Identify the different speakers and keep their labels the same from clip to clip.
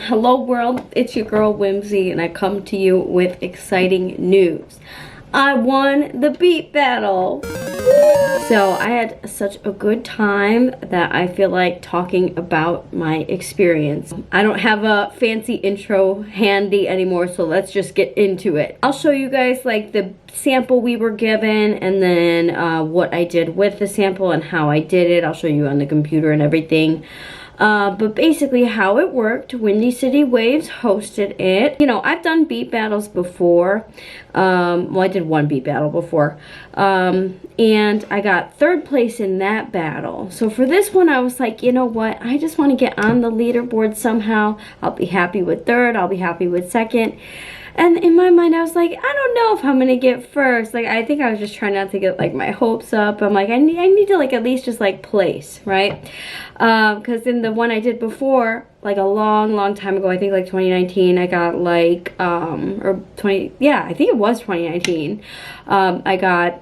Speaker 1: Hello world, it's your girl Whimsy, and I come to you with exciting news. I won the beat battle. So I had such a good time that I feel like talking about my experience. I don't have a fancy intro handy anymore, so let's just get into it. I'll show you guys like the sample we were given, and then what I did with the sample and how I did it. I'll show you on the computer and everything. But basically how it worked, Windy City Waves hosted it. You know, I've done beat battles before. Well, I did one beat battle before. And I got third place in that battle. So for this one, I was like, you know what? I just want to get on the leaderboard somehow. I'll be happy with third. I'll be happy with second. And in my mind, I was like, I don't know if I'm gonna get first. Like, I think I was just trying not to get like my hopes up. I'm like, I need to like at least just like place, right? Because in the one I did before, like a long time ago, I think like 2019, I got like or 20, yeah, I think it was 2019. I got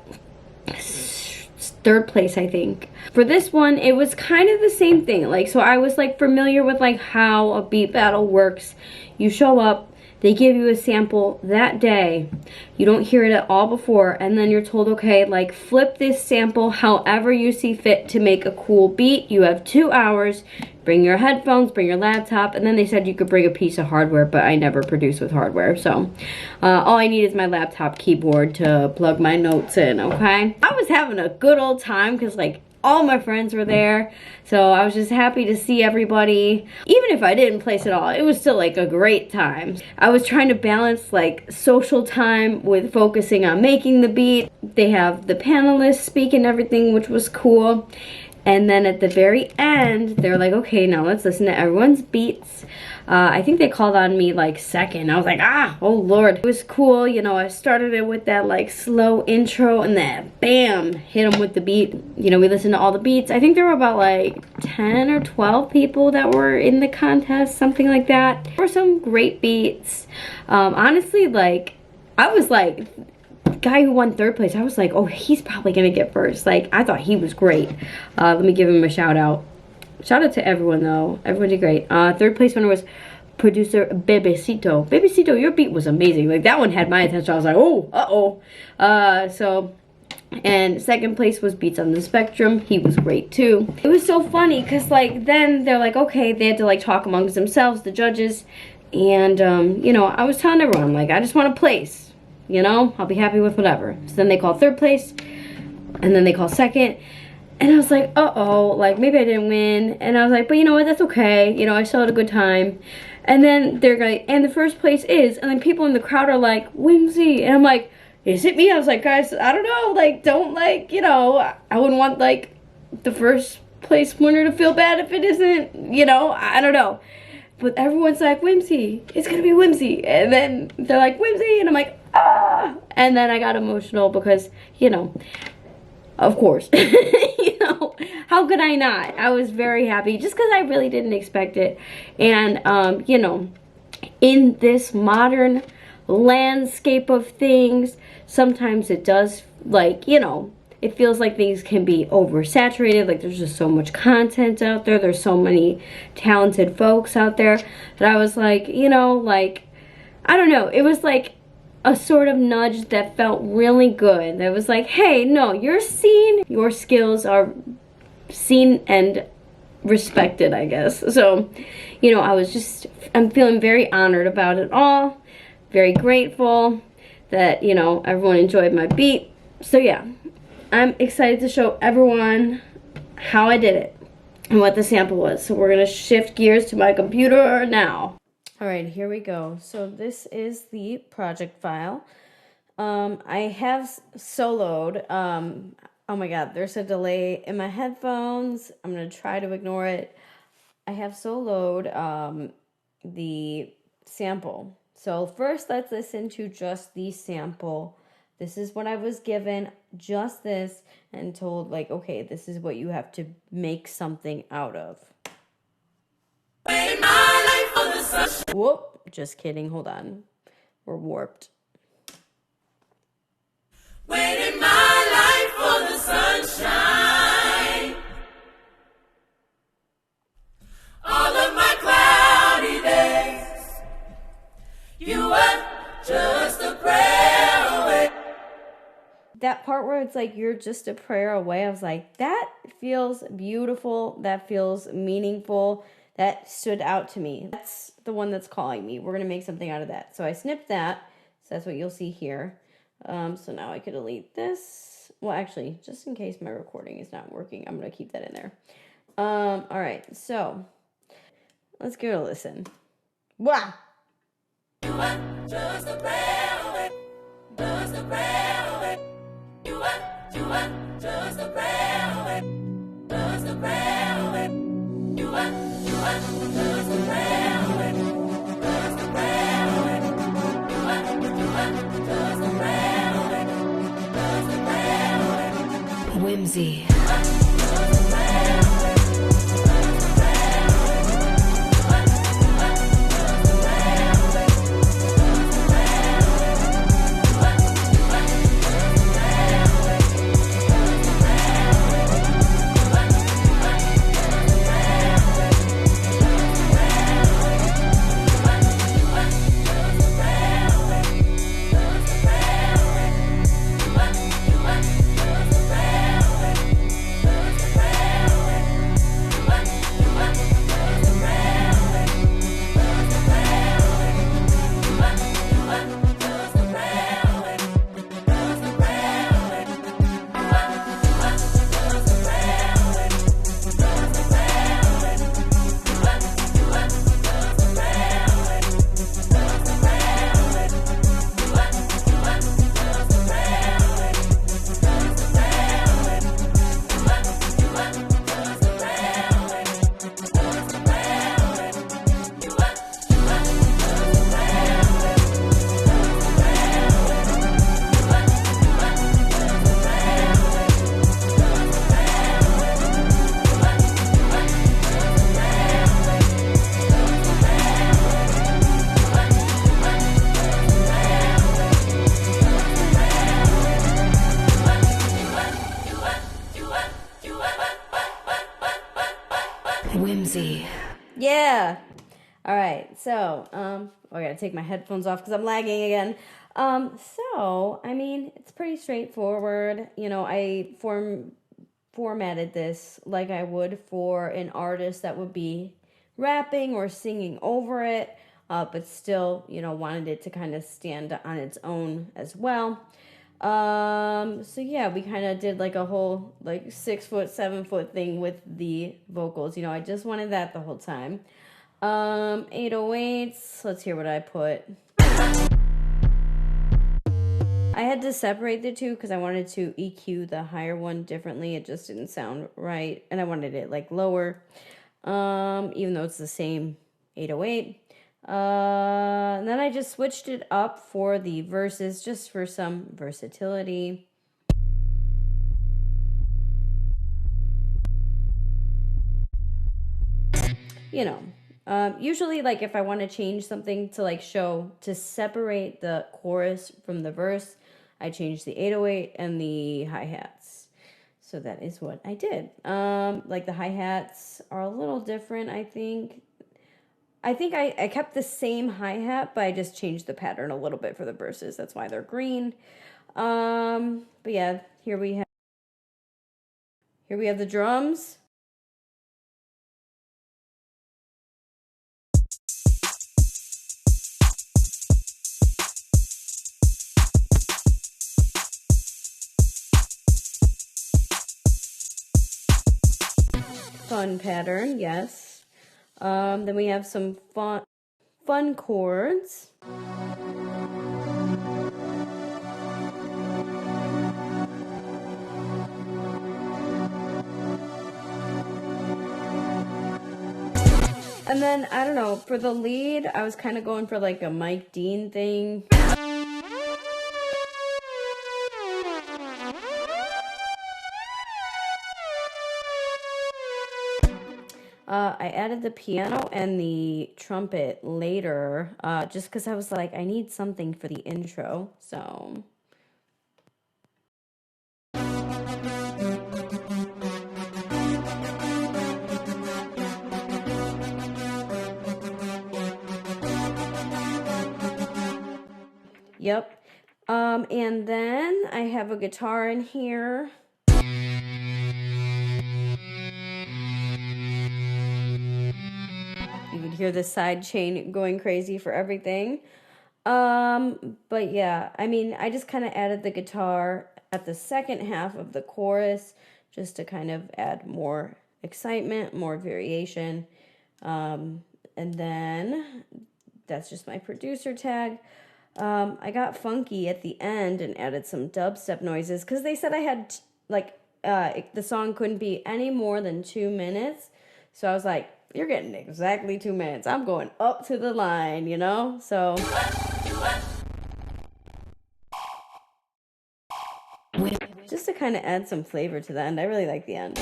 Speaker 1: third place, I think. For this one, it was kind of the same thing. Like, so I was like familiar with like how a beat battle works. You show up. They give you a sample that day. You don't hear it at all before, and then you're told, okay, like flip this sample however you see fit to make a cool beat. You have 2 hours. Bring your headphones, bring your laptop, and then they said you could bring a piece of hardware, but I never produce with hardware, so all I need is my laptop keyboard to plug my notes in, okay? I was having a good old time because like all my friends were there, so I was just happy to see everybody. Even if I didn't place at all, it was still like a great time. I was trying to balance like social time with focusing on making the beat. They have the panelists speak and everything, which was cool. And then at the very end, they're like, okay, now let's listen to everyone's beats. I think they called on me like second. I was like, oh Lord. It was cool, you know, I started it with that like slow intro and then bam, hit them with the beat. You know, we listened to all the beats. I think there were about like 10 or 12 people that were in the contest, something like that. There were some great beats. Honestly, like, I was like, guy who won third place, I was like, oh, he's probably gonna get first. Like, I thought he was great. Let me give him a shout out. Shout out to everyone though. Everyone did great. Third place winner was producer Bebecito. Bebecito, your beat was amazing. Like, that one had my attention. I was like, oh, and second place was Beats on the Spectrum. He was great too. It was so funny because like then they're like, okay, they had to like talk amongst themselves, the judges, and you know, I was telling everyone like, I just want to place. You know, I'll be happy with whatever. So then they call third place, and then they call second, and I was like, uh-oh, like maybe I didn't win. And I was like, but you know what, that's okay. You know, I still had a good time. And then they're like, and the first place is, and then people in the crowd are like, Whimsy. And I'm like, is it me? I was like, guys, I don't know, like, don't like, you know, I wouldn't want like the first place winner to feel bad if it isn't, you know, I don't know. But everyone's like, Whimsy, it's gonna be Whimsy. And then they're like, Whimsy, and I'm like, ah. And then I got emotional because, you know, of course, you know, how could I not? I was very happy just because I really didn't expect it. And, you know, in this modern landscape of things, sometimes it does, like, you know, it feels like things can be oversaturated. Like, there's just so much content out there. There's so many talented folks out there that I was like, you know, like, I don't know. It was like a sort of nudge that felt really good. That was like, hey, no, you're seen. Your skills are seen and respected, I guess. So, you know, I'm feeling very honored about it all. Very grateful that, you know, everyone enjoyed my beat. So, yeah. I'm excited to show everyone how I did it and what the sample was. So we're gonna shift gears to my computer now. All right, here we go. So this is the project file. I have soloed, oh my God, there's a delay in my headphones. I'm gonna try to ignore it. I have soloed the sample. So first let's listen to just the sample. This is what I was given, just this, and told like, okay, this is what you have to make something out of. Whoop, just kidding, hold on. We're warped.
Speaker 2: Waiting my life for the sunshine. All of my cloudy days
Speaker 1: that part where it's like you're just a prayer away, I was like, that feels beautiful. That feels meaningful. That stood out to me. That's the one that's calling me. We're going to make something out of that. So I snipped that. So that's what you'll see here. So now I could delete this. Well, actually, just in case my recording is not working, I'm going to keep that in there. All right. So let's give it a listen. Wow.
Speaker 2: You are just a prayer away. Just a prayer away. You are just a prayer away. Just a prayer away. You are just a prayer away. Just a prayer away. You are just a prayer away. Just a prayer away.
Speaker 3: Whimsy. Whimsy.
Speaker 1: Yeah. All right. So, I gotta take my headphones off because I'm lagging again. So, I mean, it's pretty straightforward. You know, I formatted this like I would for an artist that would be rapping or singing over it, but still, you know, wanted it to kind of stand on its own as well. So yeah, we kind of did like a whole like 6 foot, 7 foot thing with the vocals. You know, I just wanted that the whole time. 808s, let's hear what I put. I had to separate the two because I wanted to EQ the higher one differently. It just didn't sound right. And I wanted it like lower, even though it's the same 808. And then I just switched it up for the verses just for some versatility. You know, usually like if I want to change something to like to separate the chorus from the verse, I change the 808 and the hi-hats. So that is what I did. Like the hi-hats are a little different, I think. I kept the same hi-hat, but I just changed the pattern a little bit for the verses. That's why they're green. But yeah, here we have the drums. Fun pattern, yes. Then we have some fun chords. And then, I don't know, for the lead, I was kind of going for like a Mike Dean thing. I added the piano and the trumpet later, just because I was like, I need something for the intro, so. Yep. And then I have a guitar in here. You can hear the side chain going crazy for everything. But yeah, I mean, I just kind of added the guitar at the second half of the chorus just to kind of add more excitement, more variation. And then that's just my producer tag. I got funky at the end and added some dubstep noises because they said I had the song couldn't be any more than 2 minutes. So I was like, you're getting exactly 2 minutes. I'm going up to the line, you know? So just to kind of add some flavor to the end. I really like the end.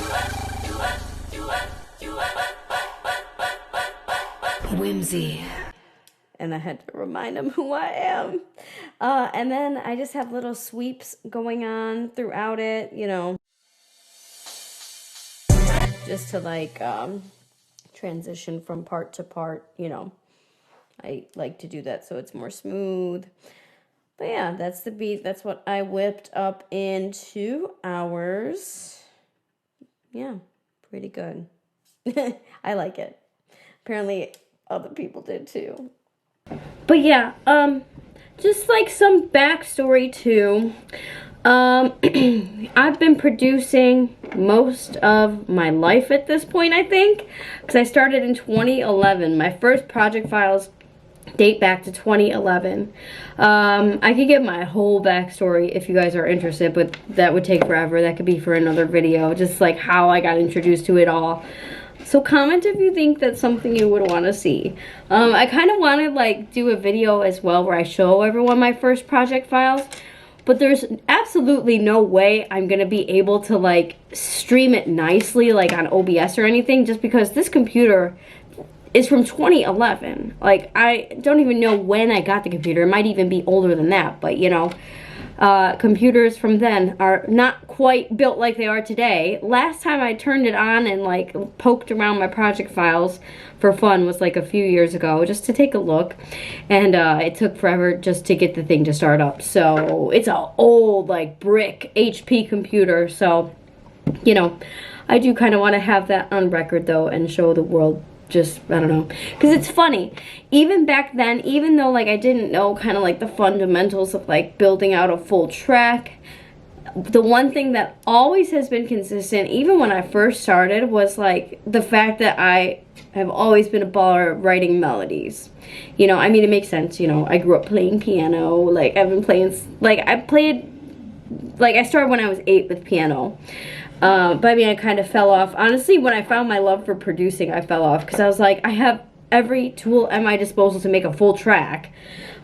Speaker 3: Whimsy.
Speaker 1: And I had to remind them who I am. And then I just have little sweeps going on throughout it, you know, just to like transition from part to part, you know. I like to do that so it's more smooth. But yeah, that's the beat. That's what I whipped up in 2 hours. Yeah, pretty good. I like it. Apparently other people did too. But yeah, just like some backstory too. I've been producing most of my life at this point, I think, because I started in 2011. My first project files date back to 2011. I could get my whole backstory if you guys are interested, but that would take forever. That could be for another video, just like how I got introduced to it all. So comment if you think that's something you would want to see. I kind of want to like do a video as well where I show everyone my first project files, but there's absolutely no way I'm going to be able to like stream it nicely like on OBS or anything, just because this computer is from 2011. Like, I don't even know when I got the computer. It might even be older than that, but you know, computers from then are not quite built like they are today. Last time I turned it on and like poked around my project files for fun was like a few years ago, just to take a look, and it took forever just to get the thing to start up. So it's an old like brick HP computer, so you know, I do kind of want to have that on record though and show the world. Just, I don't know, because it's funny, even back then, even though like I didn't know kind of like the fundamentals of like building out a full track, the one thing that always has been consistent, even when I first started, was like the fact that I have always been a baller at writing melodies. You know, I mean, it makes sense, you know, I grew up playing piano, like I've been playing, like I started when I was 8 with piano. But I mean, I kind of fell off. Honestly, when I found my love for producing, I fell off because I was like, I have every tool at my disposal to make a full track.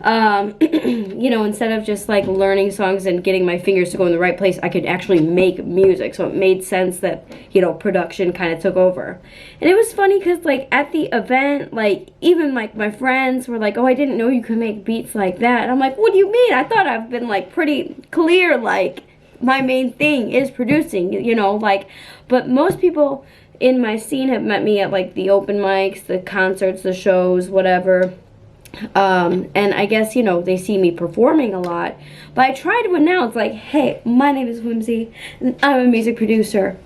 Speaker 1: You know, instead of just like learning songs and getting my fingers to go in the right place, I could actually make music. So it made sense that, you know, production kind of took over. And it was funny because like at the event, like even like my friends were like, oh, I didn't know you could make beats like that. And I'm like, what do you mean? I thought I've been like pretty clear, like my main thing is producing, you know, like, but most people in my scene have met me at like the open mics, the concerts, the shows, whatever. And I guess, you know, they see me performing a lot, but I try to announce like, hey, my name is Whimsy and I'm a music producer.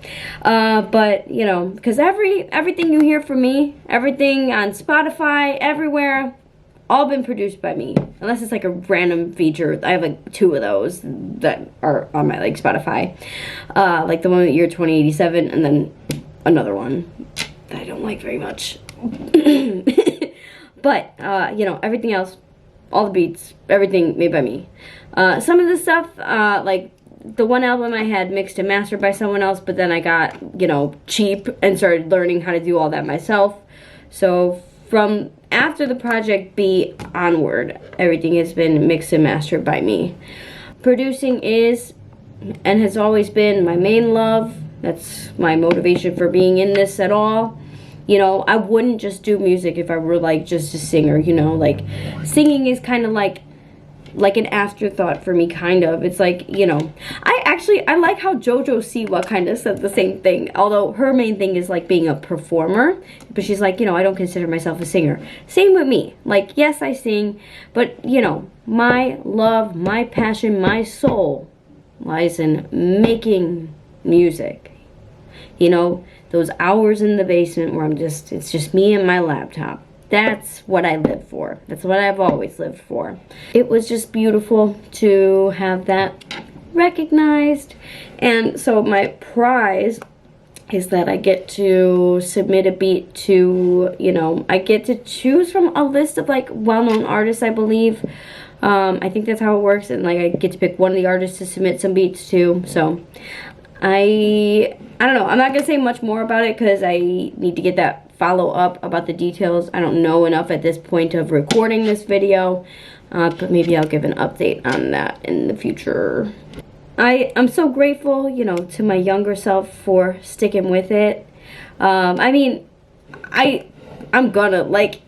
Speaker 1: But you know, because everything you hear from me, everything on Spotify, everywhere, all been produced by me, unless it's like a random feature. I have like 2 of those that are on my like Spotify, like the one with Year 2087, and then another one that I don't like very much. But you know, everything else, all the beats, everything made by me. Some of the stuff, like the one album I had mixed and mastered by someone else, but then I got, you know, cheap and started learning how to do all that myself. So from after the project B onward, everything has been mixed and mastered by me. Producing is and has always been my main love. That's my motivation for being in this at all. You know, I wouldn't just do music if I were like just a singer, you know, like singing is kind of like an afterthought for me, kind of. It's like, you know, I actually, I like how JoJo Siwa kind of said the same thing. Although her main thing is like being a performer. But she's like, you know, I don't consider myself a singer. Same with me. Like, yes, I sing. But, you know, my love, my passion, my soul lies in making music. You know, those hours in the basement where it's just me and my laptop. That's what I live for. That's what I've always lived for. It was just beautiful to have that recognized. And so my prize is that I get to submit a beat to, you know, I get to choose from a list of like well-known artists, I believe. I think that's how it works. And like I get to pick one of the artists to submit some beats to. So I don't know. I'm not going to say much more about it because I need to get that follow up about the details. I don't know enough at this point of recording this video, but maybe I'll give an update on that in the future. I'm so grateful, you know, to my younger self for sticking with it. I mean, I'm gonna, like,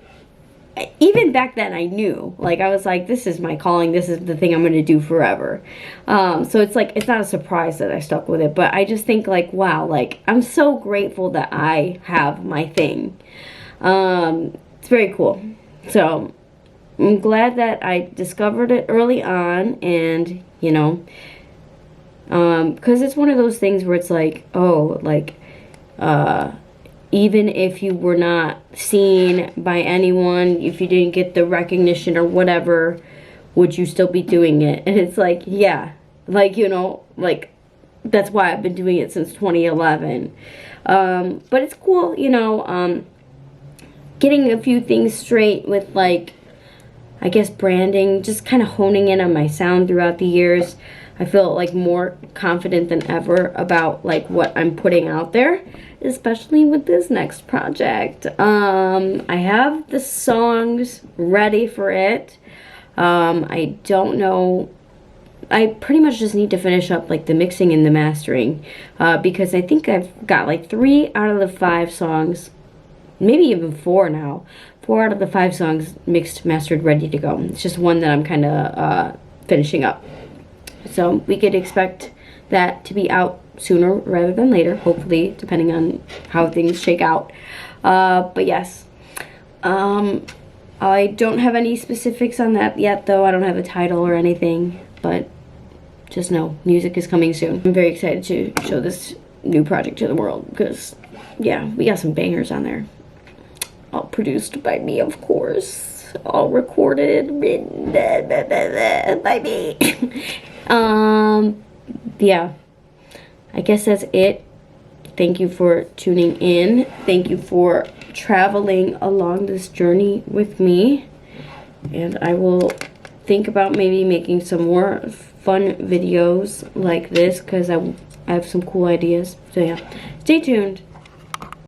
Speaker 1: even back then I knew, like, I was like, this is my calling, this is the thing I'm gonna do forever. So it's like, it's not a surprise that I stuck with it, but I just think like, wow, like, I'm so grateful that I have my thing. It's very cool. So I'm glad that I discovered it early on, and, you know, because it's one of those things where it's like, oh, like, even if you were not seen by anyone, if you didn't get the recognition or whatever, would you still be doing it? And it's like, yeah, like, you know, like, that's why I've been doing it since 2011. But it's cool, you know, getting a few things straight with, like, I guess branding, just kind of honing in on my sound throughout the years. I feel like more confident than ever about like what I'm putting out there, especially with this next project. I have the songs ready for it. I don't know. I pretty much just need to finish up like the mixing and the mastering, because I think I've got like 3 out of the 5 songs, maybe even 4 now. 4 out of the 5 songs mixed, mastered, ready to go. It's just one that I'm kind of finishing up. So we could expect that to be out sooner rather than later, hopefully, depending on how things shake out. But yes, I don't have any specifics on that yet, though. I don't have a title or anything, but just know music is coming soon. I'm very excited to show this new project to the world because, yeah, we got some bangers on there. All produced by me, of course. All recorded, written by me. Yeah, I guess that's it. Thank you for tuning in. Thank you for traveling along this journey with me. And I will think about maybe making some more fun videos like this because I have some cool ideas. So yeah, stay tuned.